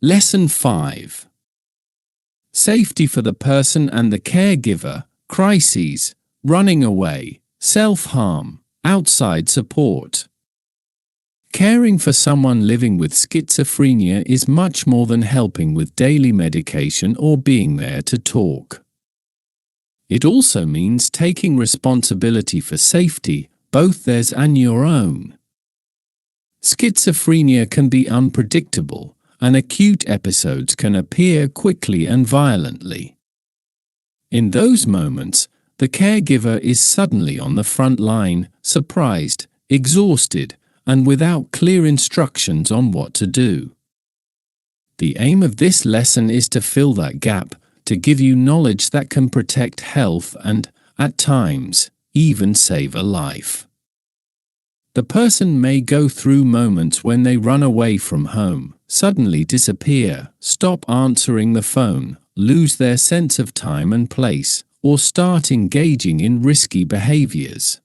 Lesson 5. Safety for the person and the caregiver, crises, running away, self-harm, outside support. Caring for someone living with schizophrenia is much more than helping with daily medication or being there to talk. It also means taking responsibility for safety, both theirs and your own. Schizophrenia can be unpredictable, and acute episodes can appear quickly and violently. In those moments, the caregiver is suddenly on the front line, surprised, exhausted, and without clear instructions on what to do. The aim of this lesson is to fill that gap, to give you knowledge that can protect health and, at times, even save a life. The person may go through moments when they run away from home, suddenly disappear, stop answering the phone, lose their sense of time and place, or start engaging in risky behaviors.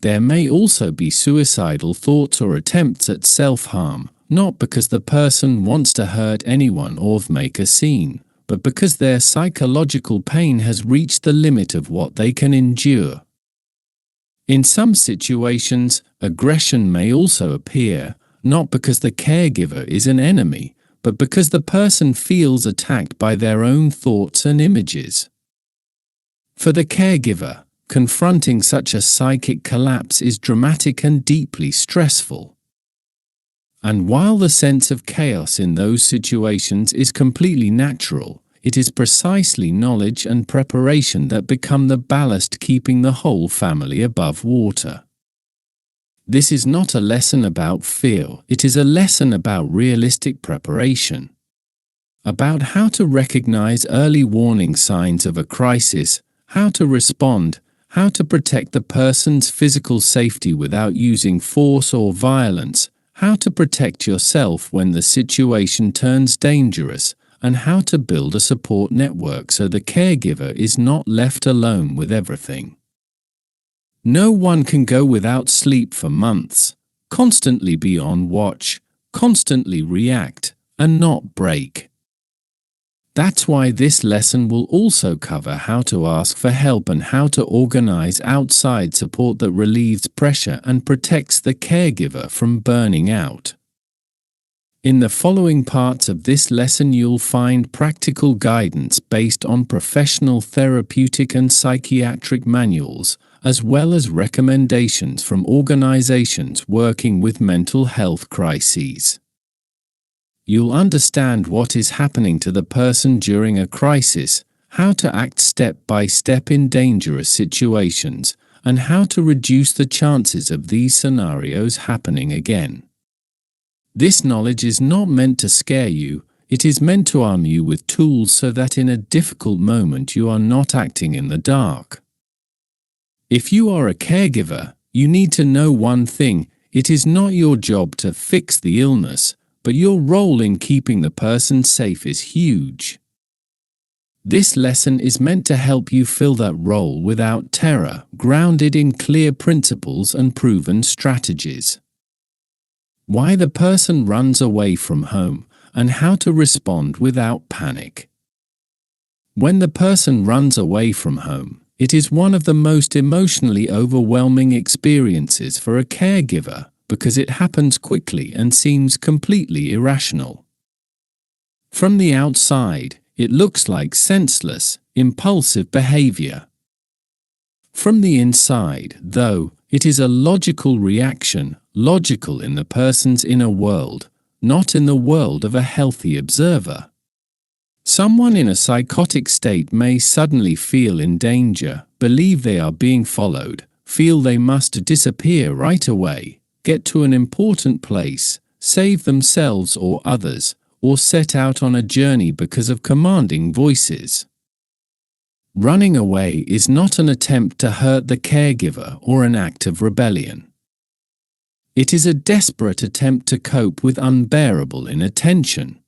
There may also be suicidal thoughts or attempts at self-harm, not because the person wants to hurt anyone or make a scene, but because their psychological pain has reached the limit of what they can endure. In some situations, aggression may also appear, not because the caregiver is an enemy, but because the person feels attacked by their own thoughts and images. For the caregiver, confronting such a psychic collapse is dramatic and deeply stressful. And while the sense of chaos in those situations is completely natural, it is precisely knowledge and preparation that become the ballast keeping the whole family above water. This is not a lesson about fear, it is a lesson about realistic preparation. About how to recognize early warning signs of a crisis, how to respond, how to protect the person's physical safety without using force or violence, how to protect yourself when the situation turns dangerous, and how to build a support network so the caregiver is not left alone with everything. No one can go without sleep for months, constantly be on watch, constantly react, and not break. That's why this lesson will also cover how to ask for help and how to organize outside support that relieves pressure and protects the caregiver from burning out. In the following parts of this lesson you'll find practical guidance based on professional therapeutic and psychiatric manuals, as well as recommendations from organizations working with mental health crises. You'll understand what is happening to the person during a crisis, how to act step by step in dangerous situations, and how to reduce the chances of these scenarios happening again. This knowledge is not meant to scare you, it is meant to arm you with tools so that in a difficult moment you are not acting in the dark. If you are a caregiver, you need to know one thing: it is not your job to fix the illness, but your role in keeping the person safe is huge. This lesson is meant to help you fill that role without terror, grounded in clear principles and proven strategies. Why the person runs away from home, and how to respond without panic. When the person runs away from home, it is one of the most emotionally overwhelming experiences for a caregiver, because it happens quickly and seems completely irrational. From the outside, it looks like senseless, impulsive behavior. From the inside, though, it is a logical reaction, logical in the person's inner world, not in the world of a healthy observer. Someone in a psychotic state may suddenly feel in danger, believe they are being followed, feel they must disappear right away, get to an important place, save themselves or others, or set out on a journey because of commanding voices. Running away is not an attempt to hurt the caregiver or an act of rebellion. It is a desperate attempt to cope with unbearable inattention.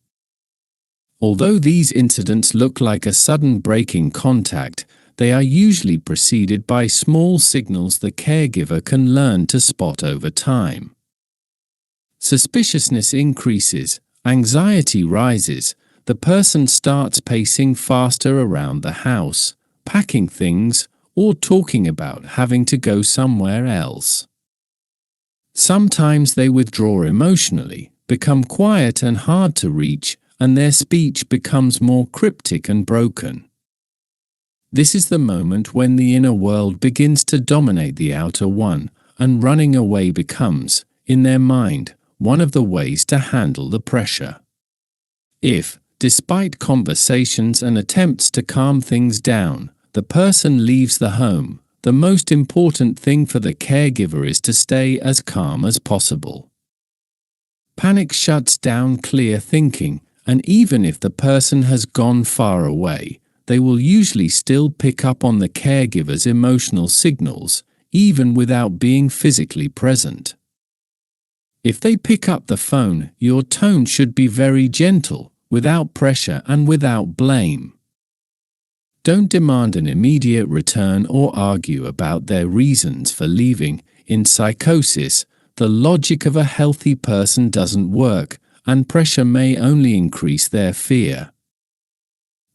Although these incidents look like a sudden break in contact, they are usually preceded by small signals the caregiver can learn to spot over time. Suspiciousness increases, Anxiety rises. The person starts pacing faster around the house, packing things, or talking about having to go somewhere else. Sometimes they withdraw emotionally, become quiet and hard to reach, and their speech becomes more cryptic and broken. This is the moment when the inner world begins to dominate the outer one, and running away becomes, in their mind, one of the ways to handle the pressure. If, despite conversations and attempts to calm things down, the person leaves the home, the most important thing for the caregiver is to stay as calm as possible. Panic shuts down clear thinking, and even if the person has gone far away, they will usually still pick up on the caregiver's emotional signals, even without being physically present. If they pick up the phone, your tone should be very gentle, without pressure and without blame. Don't demand an immediate return or argue about their reasons for leaving. In psychosis, the logic of a healthy person doesn't work, and pressure may only increase their fear.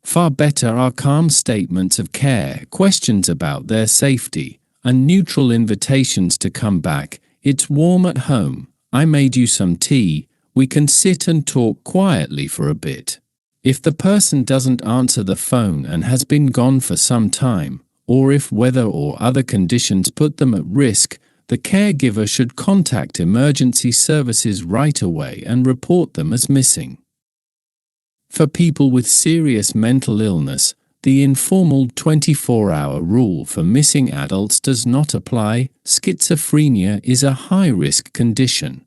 Far better are calm statements of care, questions about their safety, and neutral invitations to come back. It's warm at home. I made you some tea. We can sit and talk quietly for a bit. If the person doesn't answer the phone and has been gone for some time, or if weather or other conditions put them at risk, the caregiver should contact emergency services right away and report them as missing. For people with serious mental illness, the informal 24-hour rule for missing adults does not apply. Schizophrenia is a high-risk condition.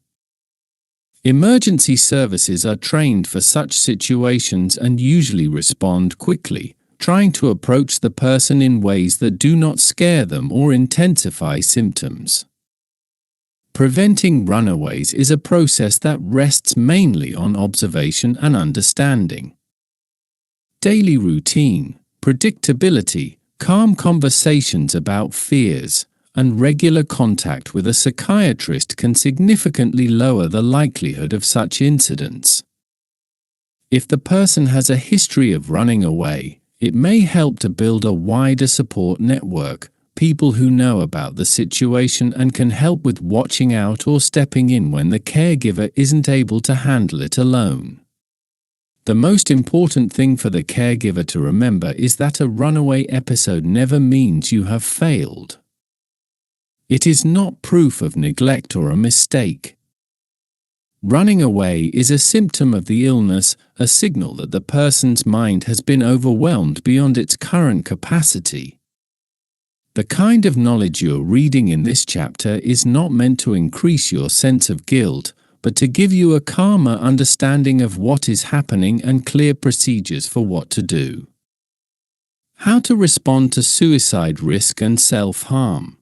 Emergency services are trained for such situations and usually respond quickly, trying to approach the person in ways that do not scare them or intensify symptoms. Preventing runaways is a process that rests mainly on observation and understanding. Daily routine, predictability, calm conversations about fears, and regular contact with a psychiatrist can significantly lower the likelihood of such incidents. If the person has a history of running away, it may help to build a wider support network, people who know about the situation and can help with watching out or stepping in when the caregiver isn't able to handle it alone. The most important thing for the caregiver to remember is that a runaway episode never means you have failed. It is not proof of neglect or a mistake. Running away is a symptom of the illness, a signal that the person's mind has been overwhelmed beyond its current capacity. The kind of knowledge you're reading in this chapter is not meant to increase your sense of guilt, but to give you a calmer understanding of what is happening and clear procedures for what to do. How to respond to suicide risk and self-harm.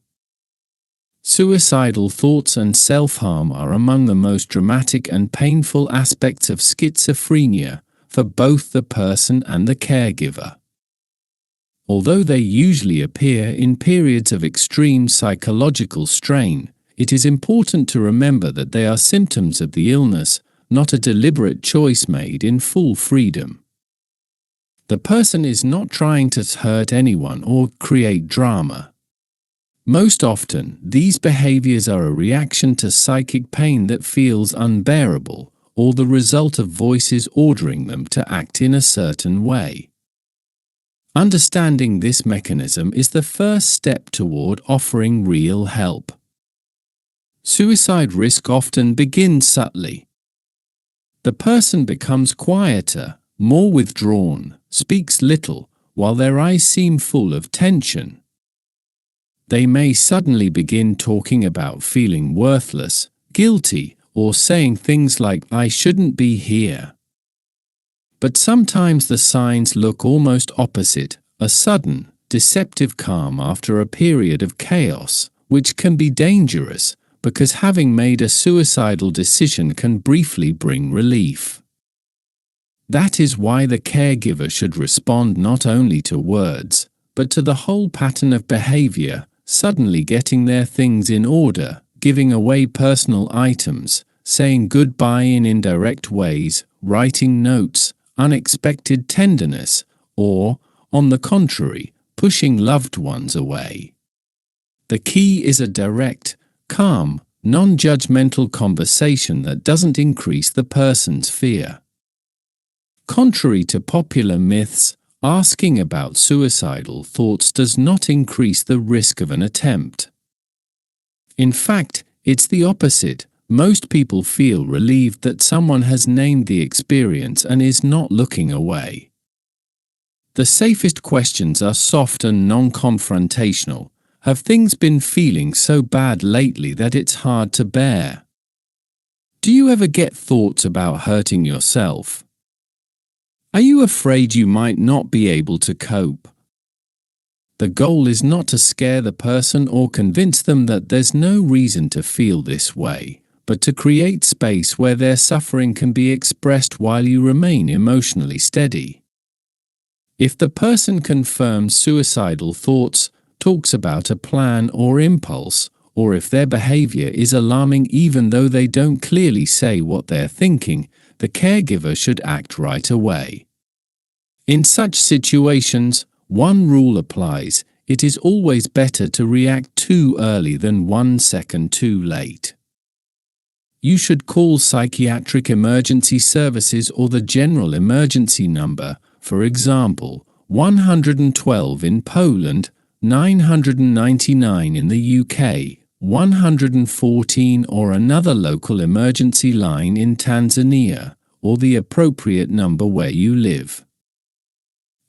Suicidal thoughts and self-harm are among the most dramatic and painful aspects of schizophrenia for both the person and the caregiver. Although they usually appear in periods of extreme psychological strain, it is important to remember that they are symptoms of the illness, not a deliberate choice made in full freedom. The person is not trying to hurt anyone or create drama. Most often, these behaviors are a reaction to psychic pain that feels unbearable, or the result of voices ordering them to act in a certain way. Understanding this mechanism is the first step toward offering real help. Suicide risk often begins subtly. The person becomes quieter, more withdrawn, speaks little, while their eyes seem full of tension. They may suddenly begin talking about feeling worthless, guilty, or saying things like, "I shouldn't be here." But sometimes the signs look almost opposite, a sudden, deceptive calm after a period of chaos, which can be dangerous, because having made a suicidal decision can briefly bring relief. That is why the caregiver should respond not only to words, but to the whole pattern of behavior, suddenly getting their things in order, giving away personal items, saying goodbye in indirect ways, writing notes, unexpected tenderness, or, on the contrary, pushing loved ones away. The key is a direct, calm, non-judgmental conversation that doesn't increase the person's fear. Contrary to popular myths, asking about suicidal thoughts does not increase the risk of an attempt. In fact, it's the opposite. Most people feel relieved that someone has named the experience and is not looking away. The safest questions are soft and non-confrontational. Have things been feeling so bad lately that it's hard to bear? Do you ever get thoughts about hurting yourself? Are you afraid you might not be able to cope? The goal is not to scare the person or convince them that there's no reason to feel this way, but to create space where their suffering can be expressed while you remain emotionally steady. If the person confirms suicidal thoughts, talks about a plan or impulse, or if their behavior is alarming even though they don't clearly say what they're thinking, the caregiver should act right away. In such situations, one rule applies: it is always better to react too early than 1 second too late. You should call psychiatric emergency services or the general emergency number, for example, 112 in Poland, 999 in the UK, 114 or another local emergency line in Tanzania, or the appropriate number where you live.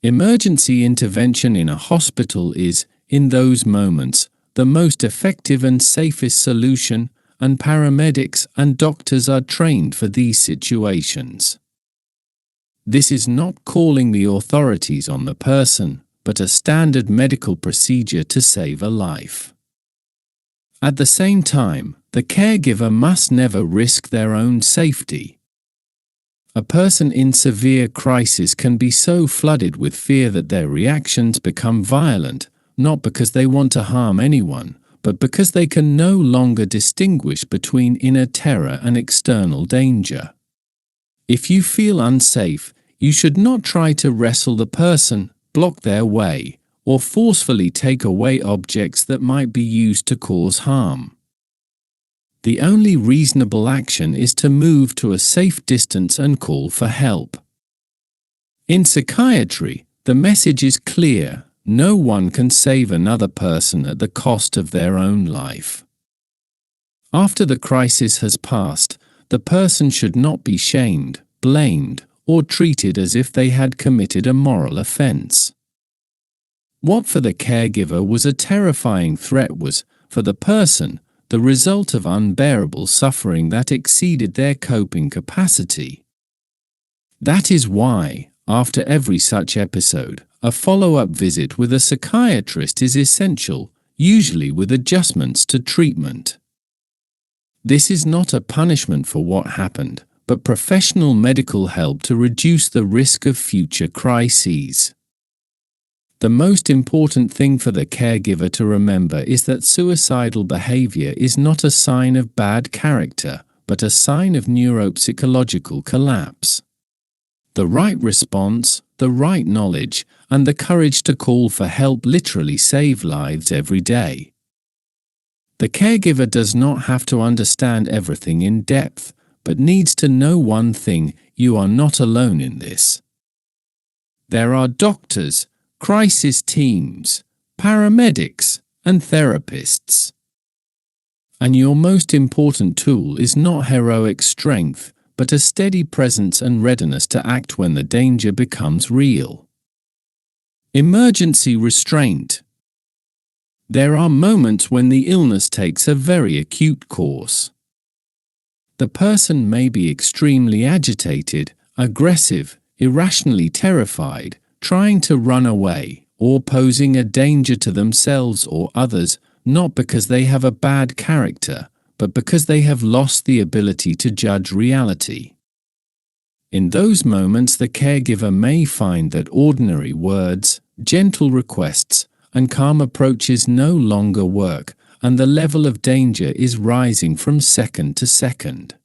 Emergency intervention in a hospital is, in those moments, the most effective and safest solution, and paramedics and doctors are trained for these situations. This is not calling the authorities on the person, but a standard medical procedure to save a life. At the same time, the caregiver must never risk their own safety. A person in severe crisis can be so flooded with fear that their reactions become violent, not because they want to harm anyone, but because they can no longer distinguish between inner terror and external danger. If you feel unsafe, you should not try to wrestle the person, block their way, or forcefully take away objects that might be used to cause harm. The only reasonable action is to move to a safe distance and call for help. In psychiatry, the message is clear: no one can save another person at the cost of their own life. After the crisis has passed, the person should not be shamed, blamed, or treated as if they had committed a moral offense. What for the caregiver was a terrifying threat was, for the person, the result of unbearable suffering that exceeded their coping capacity. That is why, after every such episode, a follow-up visit with a psychiatrist is essential, usually with adjustments to treatment. This is not a punishment for what happened, but professional medical help to reduce the risk of future crises. The most important thing for the caregiver to remember is that suicidal behavior is not a sign of bad character, but a sign of neuropsychological collapse. The right response, the right knowledge, and the courage to call for help literally save lives every day. The caregiver does not have to understand everything in depth, but needs to know one thing: you are not alone in this. There are doctors, crisis teams, paramedics, and therapists. And your most important tool is not heroic strength, but a steady presence and readiness to act when the danger becomes real. Emergency restraint. There are moments when the illness takes a very acute course. The person may be extremely agitated, aggressive, irrationally terrified, trying to run away, or posing a danger to themselves or others, not because they have a bad character, but because they have lost the ability to judge reality. In those moments, the caregiver may find that ordinary words, gentle requests, and calm approaches no longer work, and the level of danger is rising from second to second.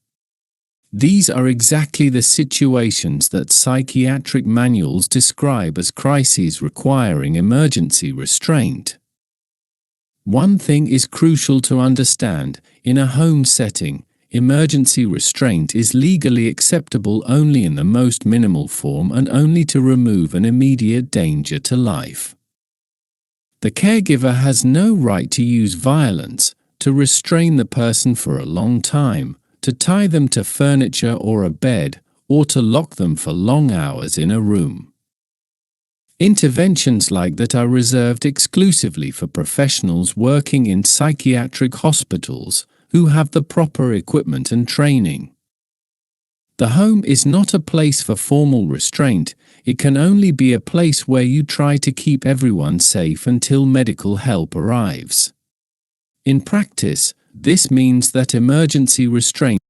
These are exactly the situations that psychiatric manuals describe as crises requiring emergency restraint. One thing is crucial to understand: in a home setting, emergency restraint is legally acceptable only in the most minimal form and only to remove an immediate danger to life. The caregiver has no right to use violence, to restrain the person for a long time, to tie them to furniture or a bed, or to lock them for long hours in a room. Interventions like that are reserved exclusively for professionals working in psychiatric hospitals who have the proper equipment and training. The home is not a place for formal restraint. It can only be a place where you try to keep everyone safe until medical help arrives. In practice, this means that emergency restraint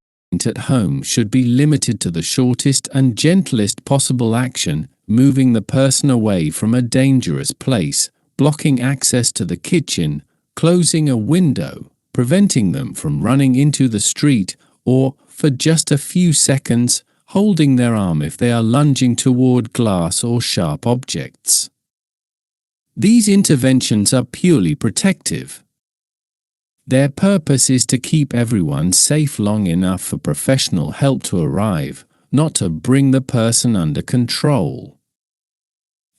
at home should be limited to the shortest and gentlest possible action, moving the person away from a dangerous place, blocking access to the kitchen, closing a window, preventing them from running into the street, or, for just a few seconds, holding their arm if they are lunging toward glass or sharp objects. These interventions are purely protective. Their purpose is to keep everyone safe long enough for professional help to arrive, not to bring the person under control.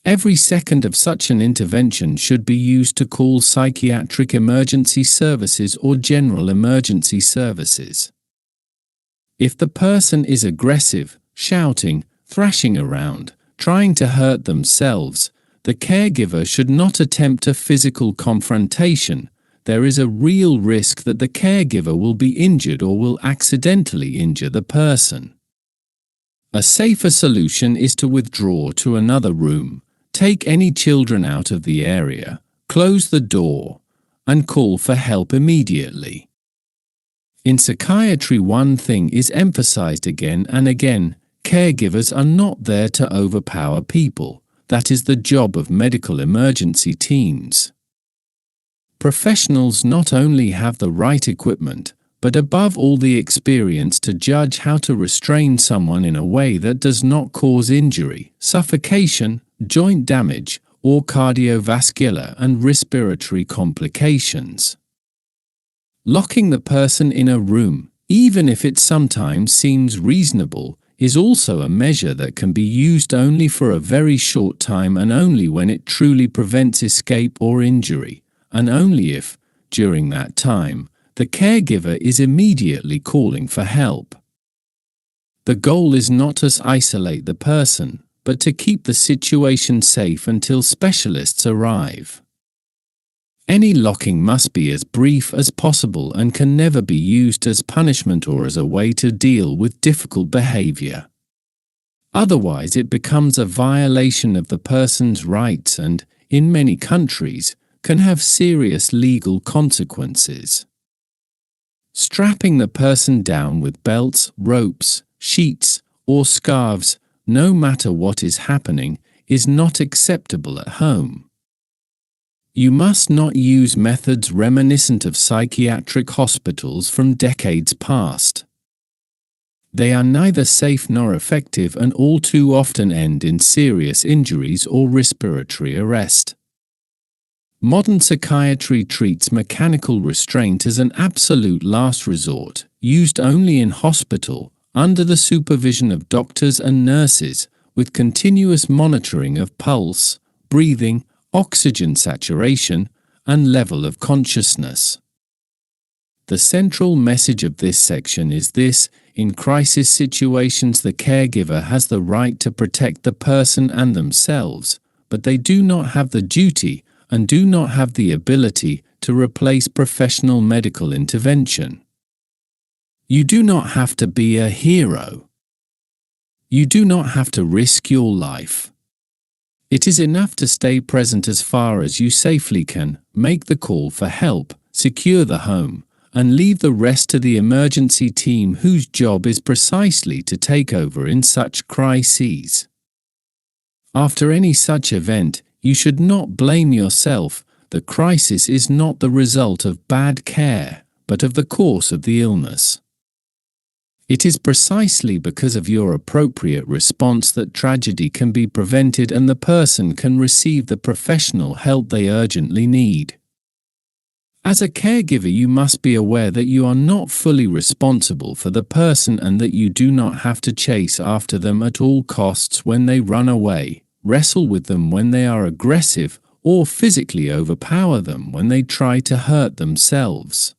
Every second of such an intervention should be used to call psychiatric emergency services or general emergency services. If the person is aggressive, shouting, thrashing around, trying to hurt themselves, the caregiver should not attempt a physical confrontation. There is a real risk that the caregiver will be injured or will accidentally injure the person. A safer solution is to withdraw to another room, take any children out of the area, close the door, and call for help immediately. In psychiatry, one thing is emphasized again and again: caregivers are not there to overpower people. That is the job of medical emergency teams. Professionals not only have the right equipment, but above all the experience to judge how to restrain someone in a way that does not cause injury, suffocation, joint damage, or cardiovascular and respiratory complications. Locking the person in a room, even if it sometimes seems reasonable, is also a measure that can be used only for a very short time and only when it truly prevents escape or injury, and only if, during that time, the caregiver is immediately calling for help. The goal is not to isolate the person, but to keep the situation safe until specialists arrive. Any locking must be as brief as possible and can never be used as punishment or as a way to deal with difficult behavior. Otherwise, it becomes a violation of the person's rights and, in many countries, can have serious legal consequences. Strapping the person down with belts, ropes, sheets, or scarves, no matter what is happening, is not acceptable at home. You must not use methods reminiscent of psychiatric hospitals from decades past. They are neither safe nor effective and all too often end in serious injuries or respiratory arrest. Modern psychiatry treats mechanical restraint as an absolute last resort, used only in hospital, under the supervision of doctors and nurses, with continuous monitoring of pulse, breathing, oxygen saturation, and level of consciousness. The central message of this section is this: in crisis situations, the caregiver has the right to protect the person and themselves, but they do not have the duty and do not have the ability to replace professional medical intervention. You do not have to be a hero. You do not have to risk your life. It is enough to stay present as far as you safely can, make the call for help, secure the home, and leave the rest to the emergency team whose job is precisely to take over in such crises. After any such event, you should not blame yourself. The crisis is not the result of bad care, but of the course of the illness. It is precisely because of your appropriate response that tragedy can be prevented and the person can receive the professional help they urgently need. As a caregiver, you must be aware that you are not fully responsible for the person and that you do not have to chase after them at all costs when they run away, wrestle with them when they are aggressive, or physically overpower them when they try to hurt themselves.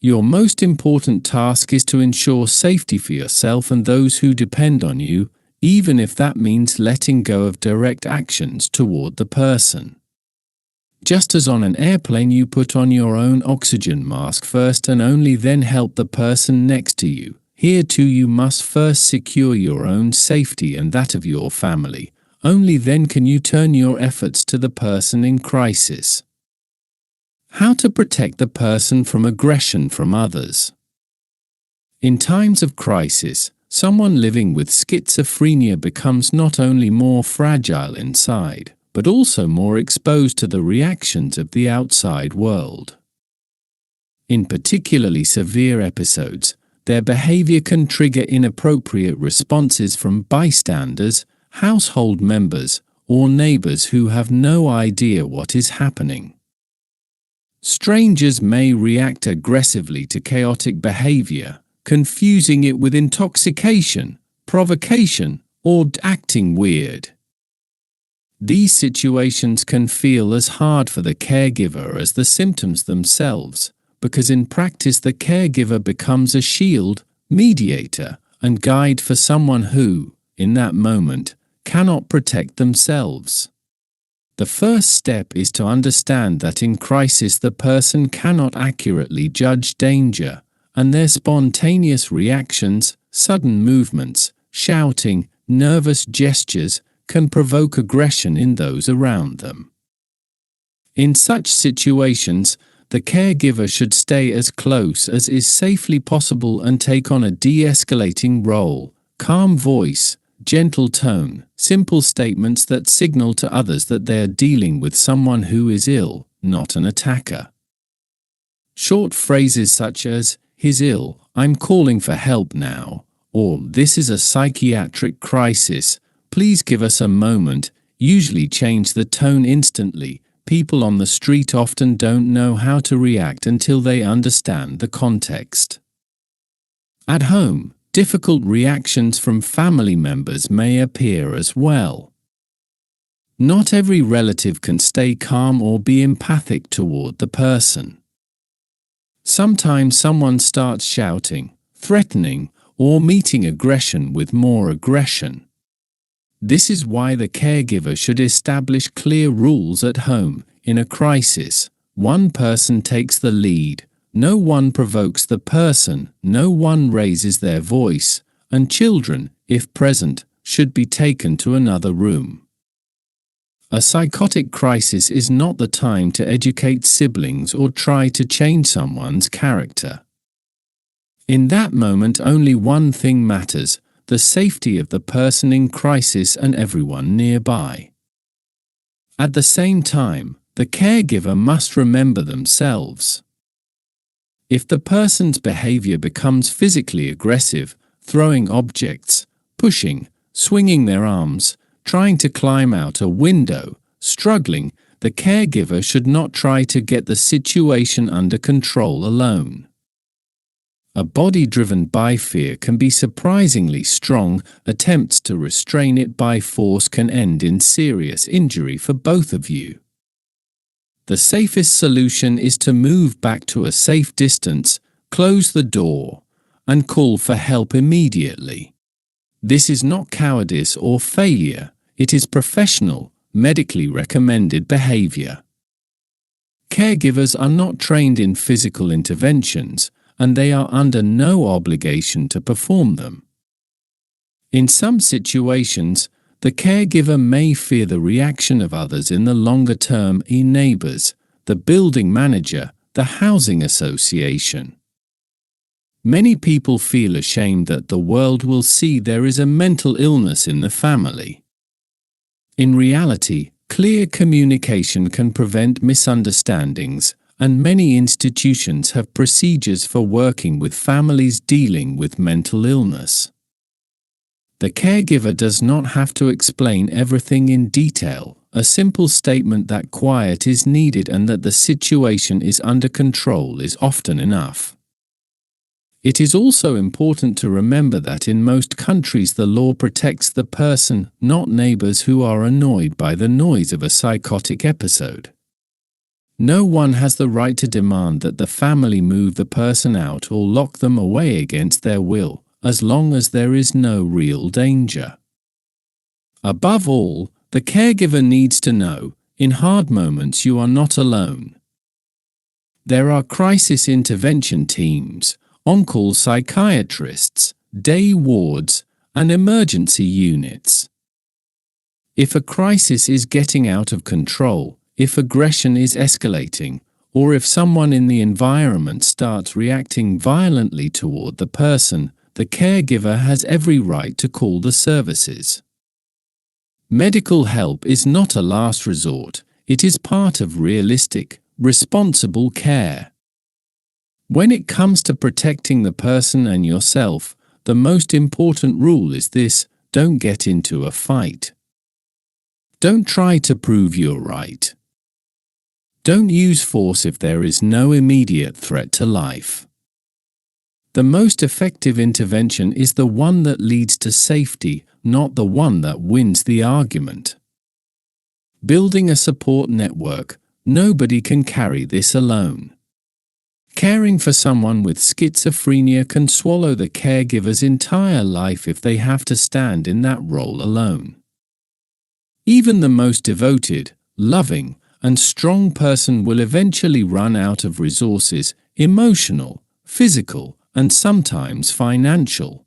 Your most important task is to ensure safety for yourself and those who depend on you, even if that means letting go of direct actions toward the person. Just as on an airplane you put on your own oxygen mask first and only then help the person next to you, here too you must first secure your own safety and that of your family. Only then can you turn your efforts to the person in crisis. How to protect the person from aggression from others. In times of crisis, someone living with schizophrenia becomes not only more fragile inside, but also more exposed to the reactions of the outside world. In particularly severe episodes, their behavior can trigger inappropriate responses from bystanders, household members, or neighbors who have no idea what is happening. Strangers may react aggressively to chaotic behavior, confusing it with intoxication, provocation, or acting weird. These situations can feel as hard for the caregiver as the symptoms themselves, because in practice the caregiver becomes a shield, mediator, and guide for someone who, in that moment, cannot protect themselves. The first step is to understand that in crisis the person cannot accurately judge danger, and their spontaneous reactions, sudden movements, shouting, nervous gestures, can provoke aggression in those around them. In such situations, the caregiver should stay as close as is safely possible and take on a de-escalating role, calm voice, gentle tone, simple statements that signal to others that they are dealing with someone who is ill, not an attacker. Short phrases such as, "He's ill, I'm calling for help now," or "This is a psychiatric crisis, please give us a moment," usually change the tone instantly. People on the street often don't know how to react until they understand the context. At home, difficult reactions from family members may appear as well. Not every relative can stay calm or be empathic toward the person. Sometimes someone starts shouting, threatening, or meeting aggression with more aggression. This is why the caregiver should establish clear rules at home. In a crisis, one person takes the lead, no one provokes the person, no one raises their voice, and children, if present, should be taken to another room. A psychotic crisis is not the time to educate siblings or try to change someone's character. In that moment only one thing matters: the safety of the person in crisis and everyone nearby. At the same time, the caregiver must remember themselves. If the person's behavior becomes physically aggressive, throwing objects, pushing, swinging their arms, trying to climb out a window, struggling, the caregiver should not try to get the situation under control alone. A body driven by fear can be surprisingly strong. Attempts to restrain it by force can end in serious injury for both of you. The safest solution is to move back to a safe distance, close the door, and call for help immediately. This is not cowardice or failure, it is professional, medically recommended behavior. Caregivers are not trained in physical interventions, and they are under no obligation to perform them. In some situations, the caregiver may fear the reaction of others in the longer term: neighbors, the building manager, the housing association. Many people feel ashamed that the world will see there is a mental illness in the family. In reality, clear communication can prevent misunderstandings, and many institutions have procedures for working with families dealing with mental illness. The caregiver does not have to explain everything in detail. A simple statement that quiet is needed and that the situation is under control is often enough. It is also important to remember that in most countries the law protects the person, not neighbors who are annoyed by the noise of a psychotic episode. No one has the right to demand that the family move the person out or lock them away against their will, as long as there is no real danger. Above all, the caregiver needs to know, in hard moments you are not alone. There are crisis intervention teams, on-call psychiatrists, day wards, and emergency units. If a crisis is getting out of control, if aggression is escalating, or if someone in the environment starts reacting violently toward the person, the caregiver has every right to call the services. Medical help is not a last resort, it is part of realistic, responsible care. When it comes to protecting the person and yourself, the most important rule is this: don't get into a fight. Don't try to prove you're right. Don't use force if there is no immediate threat to life. The most effective intervention is the one that leads to safety, not the one that wins the argument. Building a support network. Nobody can carry this alone. Caring for someone with schizophrenia can swallow the caregiver's entire life if they have to stand in that role alone. Even the most devoted, loving, and strong person will eventually run out of resources, emotional, physical, and sometimes financial.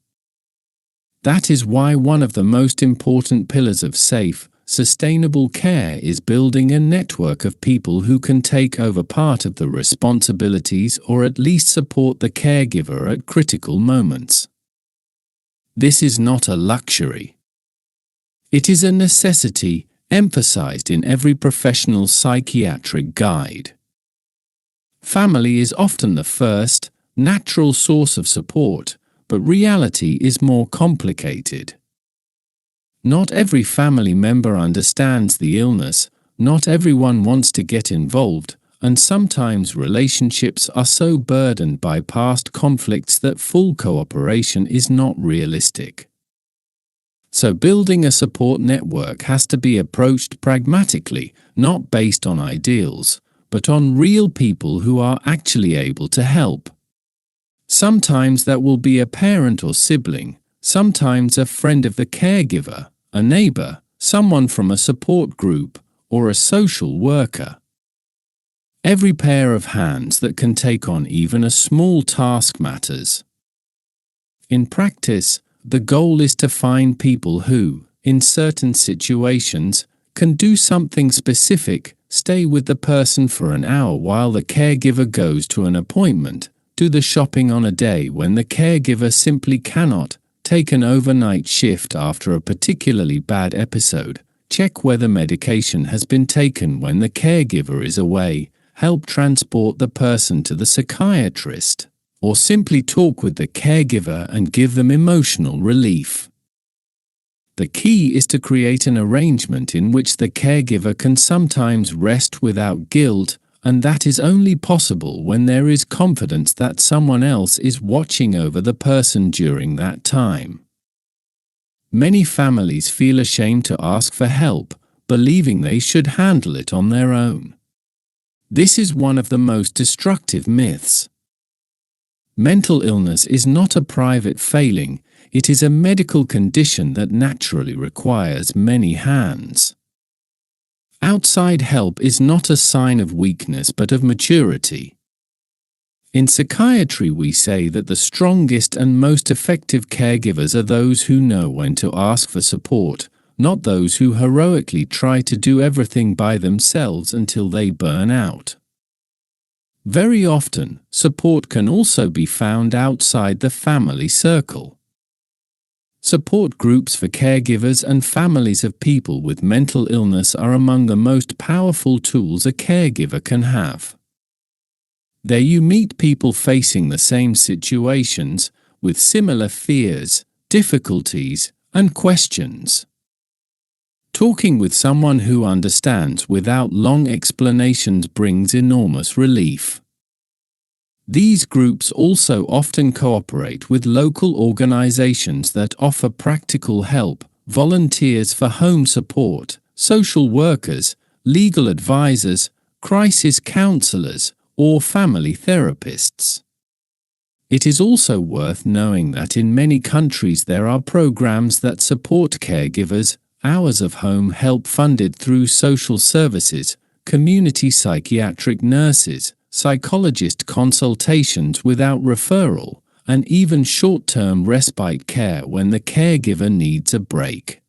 That is why one of the most important pillars of safe, sustainable care is building a network of people who can take over part of the responsibilities or at least support the caregiver at critical moments. This is not a luxury. It is a necessity, emphasized in every professional psychiatric guide. Family is often the first, natural source of support, but reality is more complicated. Not every family member understands the illness, not everyone wants to get involved, and sometimes relationships are so burdened by past conflicts that full cooperation is not realistic. So building a support network has to be approached pragmatically, not based on ideals, but on real people who are actually able to help. Sometimes that will be a parent or sibling, sometimes a friend of the caregiver, a neighbor, someone from a support group, or a social worker. Every pair of hands that can take on even a small task matters. In practice, the goal is to find people who, in certain situations, can do something specific, stay with the person for an hour while the caregiver goes to an appointment, do the shopping on a day when the caregiver simply cannot, take an overnight shift after a particularly bad episode, check whether medication has been taken when the caregiver is away, help transport the person to the psychiatrist, or simply talk with the caregiver and give them emotional relief. The key is to create an arrangement in which the caregiver can sometimes rest without guilt, and that is only possible when there is confidence that someone else is watching over the person during that time. Many families feel ashamed to ask for help, believing they should handle it on their own. This is one of the most destructive myths. Mental illness is not a private failing, it is a medical condition that naturally requires many hands. Outside help is not a sign of weakness but of maturity. In psychiatry we say that the strongest and most effective caregivers are those who know when to ask for support, not those who heroically try to do everything by themselves until they burn out. Very often, support can also be found outside the family circle. Support groups for caregivers and families of people with mental illness are among the most powerful tools a caregiver can have. There you meet people facing the same situations, with similar fears, difficulties, and questions. Talking with someone who understands without long explanations brings enormous relief. These groups also often cooperate with local organizations that offer practical help, volunteers for home support, social workers, legal advisors, crisis counselors, or family therapists. It is also worth knowing that in many countries there are programs that support caregivers, hours of home help funded through social services, community psychiatric nurses, psychologist consultations without referral, and even short-term respite care when the caregiver needs a break.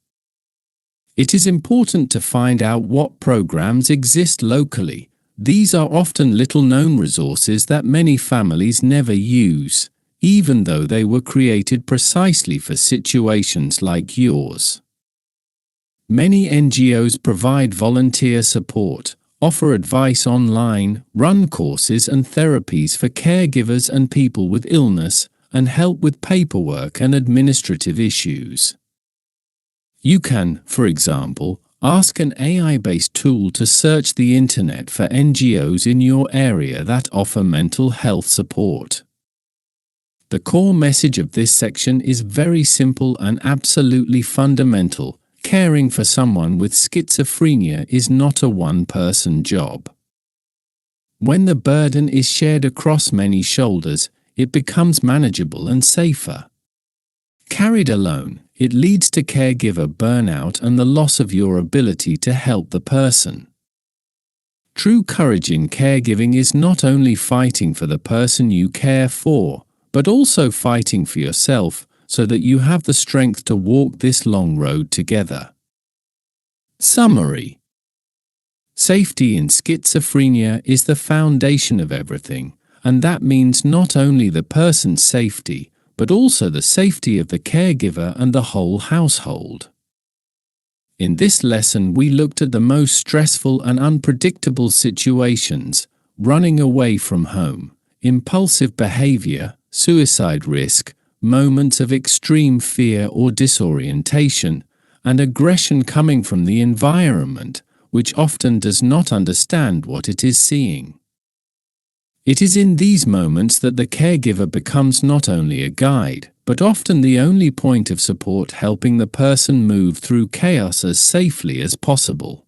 It is important to find out what programs exist locally. These are often little-known resources that many families never use, even though they were created precisely for situations like yours. Many NGOs provide volunteer support, offer advice online, run courses and therapies for caregivers and people with illness, and help with paperwork and administrative issues. You can, for example, ask an AI-based tool to search the internet for NGOs in your area that offer mental health support. The core message of this section is very simple and absolutely fundamental. Caring for someone with schizophrenia is not a one-person job. When the burden is shared across many shoulders, it becomes manageable and safer. Carried alone, it leads to caregiver burnout and the loss of your ability to help the person. True courage in caregiving is not only fighting for the person you care for, but also fighting for yourself, so that you have the strength to walk this long road together. Summary: safety in schizophrenia is the foundation of everything, and that means not only the person's safety, but also the safety of the caregiver and the whole household. In this lesson, we looked at the most stressful and unpredictable situations: running away from home, impulsive behavior, suicide risk, moments of extreme fear or disorientation, and aggression coming from the environment, which often does not understand what it is seeing. It is in these moments that the caregiver becomes not only a guide, but often the only point of support, helping the person move through chaos as safely as possible.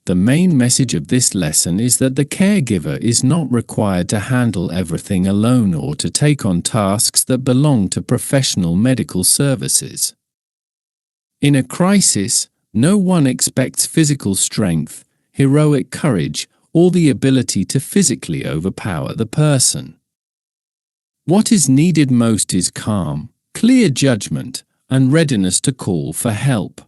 The main message of this lesson is that the caregiver is not required to handle everything alone or to take on tasks that belong to professional medical services. In a crisis, no one expects physical strength, heroic courage, or the ability to physically overpower the person. What is needed most is calm, clear judgment, and readiness to call for help.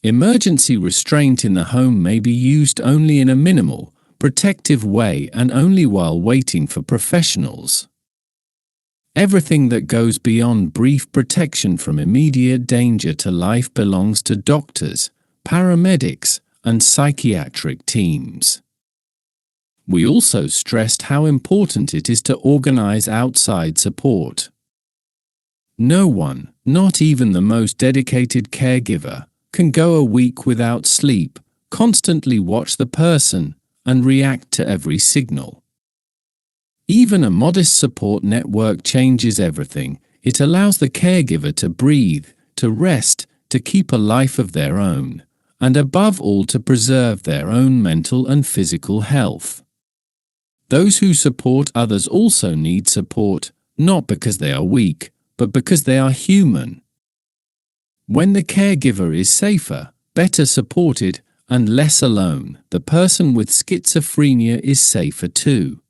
Emergency restraint in the home may be used only in a minimal, protective way and only while waiting for professionals. Everything that goes beyond brief protection from immediate danger to life belongs to doctors, paramedics, and psychiatric teams. We also stressed how important it is to organize outside support. No one, not even the most dedicated caregiver, can go a week without sleep, constantly watch the person, and react to every signal. Even a modest support network changes everything. It allows the caregiver to breathe, to rest, to keep a life of their own, and above all to preserve their own mental and physical health. Those who support others also need support, not because they are weak, but because they are human. When the caregiver is safer, better supported, and less alone, the person with schizophrenia is safer too.